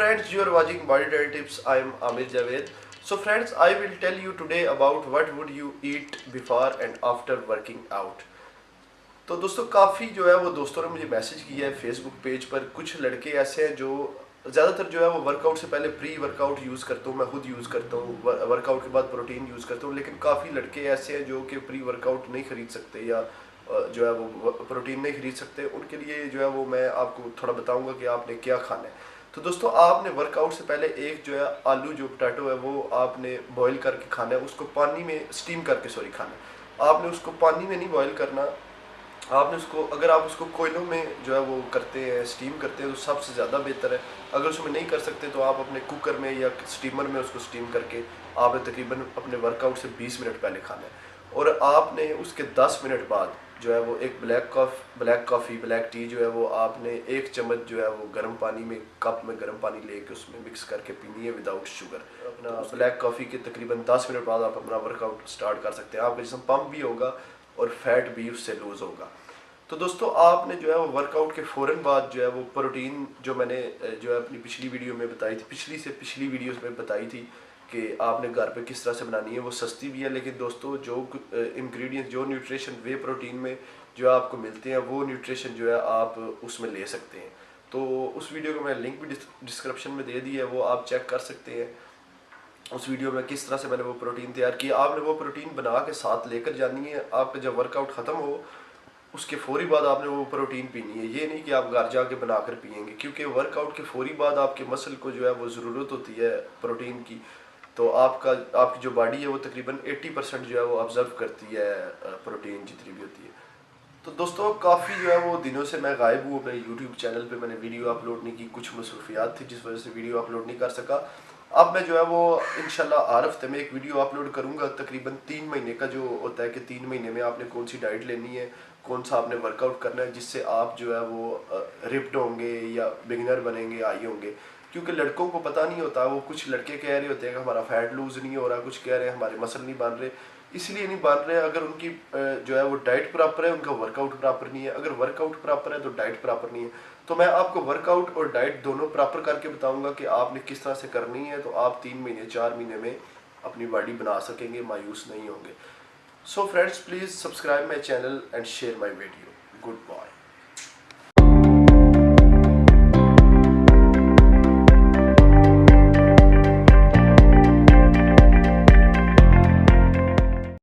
friends, you are watching Body Diet Tips. I am Amir Javed. So friends, I will tell you today about what would you eat before and after working out. तो दोस्तों काफ़ी जो है वो दोस्तों ने मुझे message किया है फेसबुक पेज पर। कुछ लड़के ऐसे हैं जो ज़्यादातर जो है वो वर्कआउट से पहले प्री वर्कआउट यूज़ करता हूँ, मैं खुद यूज़ करता हूँ, वर्कआउट के बाद प्रोटीन यूज़ करता हूँ। लेकिन काफ़ी लड़के ऐसे हैं जो कि प्री वर्कआउट नहीं ख़रीद सकते या जो है वो प्रोटीन नहीं खरीद सकते। उनके लिए जो है वो मैं आपको थोड़ा बताऊँगा कि आपने क्या खाना है। तो दोस्तों आपने वर्कआउट से पहले एक जो है आलू जो पोटैटो है वो आपने बॉईल करके खाना है, उसको पानी में स्टीम करके खाना है। आपने उसको पानी में नहीं बॉईल करना, आपने उसको, अगर आप उसको कोयलों में जो है वो करते हैं, स्टीम करते हैं तो सबसे ज़्यादा बेहतर है। अगर उसमें नहीं कर सकते तो आप अपने कुकर में या स्टीमर में उसको स्टीम करके आपने तकरीबन अपने वर्कआउट से 20 मिनट पहले खाना है। और आपने उसके 10 मिनट बाद जो है वो एक ब्लैक कॉफ़ी ब्लैक टी जो है वो आपने 1 चम्मच जो है वो गर्म पानी में, कप में गर्म पानी लेके उसमें मिक्स करके पीनी है विदाउट शुगर। अपना ब्लैक कॉफ़ी के तकरीबन 10 मिनट बाद आप अपना वर्कआउट स्टार्ट कर सकते हैं। आपका जिस्म पंप भी होगा और फैट भी उससे लूज़ होगा। तो दोस्तों आपने जो है वो वर्कआउट के फ़ौरन बाद जो है वो प्रोटीन, जो मैंने जो है अपनी पिछली वीडियो में बताई थी, पिछली वीडियोस में बताई थी कि आपने घर पे किस तरह से बनानी है। वो सस्ती भी है, लेकिन दोस्तों जो इंग्रेडिएंट, जो न्यूट्रिशन वे प्रोटीन में जो आपको मिलते हैं वो न्यूट्रिशन जो है आप उसमें ले सकते हैं। तो उस वीडियो को मैं लिंक भी डिस्क्रिप्शन में दे दी है, वो आप चेक कर सकते हैं। उस वीडियो में किस तरह से मैंने वो प्रोटीन तैयार किया। आपने वो प्रोटीन बना के साथ लेकर जानी है। आपका जब वर्कआउट ख़त्म हो उसके फौरी बाद आपने वो प्रोटीन पीनी है। ये नहीं कि आप घर जाके बनाकर पियेंगे, क्योंकि वर्कआउट के फौरी बाद आपके मसल को जो है वो ज़रूरत होती है प्रोटीन की। तो आपकी जो बॉडी है वो तकरीबन 80% जो है वो ऑब्जर्व करती है प्रोटीन जितनी भी होती है। तो दोस्तों काफ़ी जो है वो दिनों से मैं गायब हूँ अपने यूट्यूब चैनल पे। मैंने वीडियो अपलोड नहीं की, कुछ मसरूफियात थी जिस वजह से वीडियो अपलोड नहीं कर सका। अब मैं जो है वो इंशाल्लाह हर हफ्ते में एक वीडियो अपलोड करूँगा। तकरीबन 3 महीने का जो होता है कि 3 महीने में आपने कौन सी डाइट लेनी है, कौन सा आपने वर्कआउट करना है जिससे आप जो है वो रिप्ड होंगे या बिगिनर बनेंगे, हाई होंगे। क्योंकि लड़कों को पता नहीं होता, वो कुछ लड़के कह रहे होते हैं कि हमारा फैट लूज़ नहीं हो रहा, कुछ कह रहे हैं हमारे मसल नहीं बन रहे। इसलिए नहीं बन रहे अगर उनकी जो है वो डाइट प्रॉपर है, उनका वर्कआउट प्रॉपर नहीं है। अगर वर्कआउट प्रॉपर है तो डाइट प्रॉपर नहीं है। तो मैं आपको वर्कआउट और डाइट दोनों प्रॉपर करके बताऊंगा कि आपने किस तरह से करनी है, तो आप 3 महीने 4 महीने में अपनी बॉडी बना सकेंगे, मायूस नहीं होंगे। So friends, please subscribe my channel and share my video. Good bye.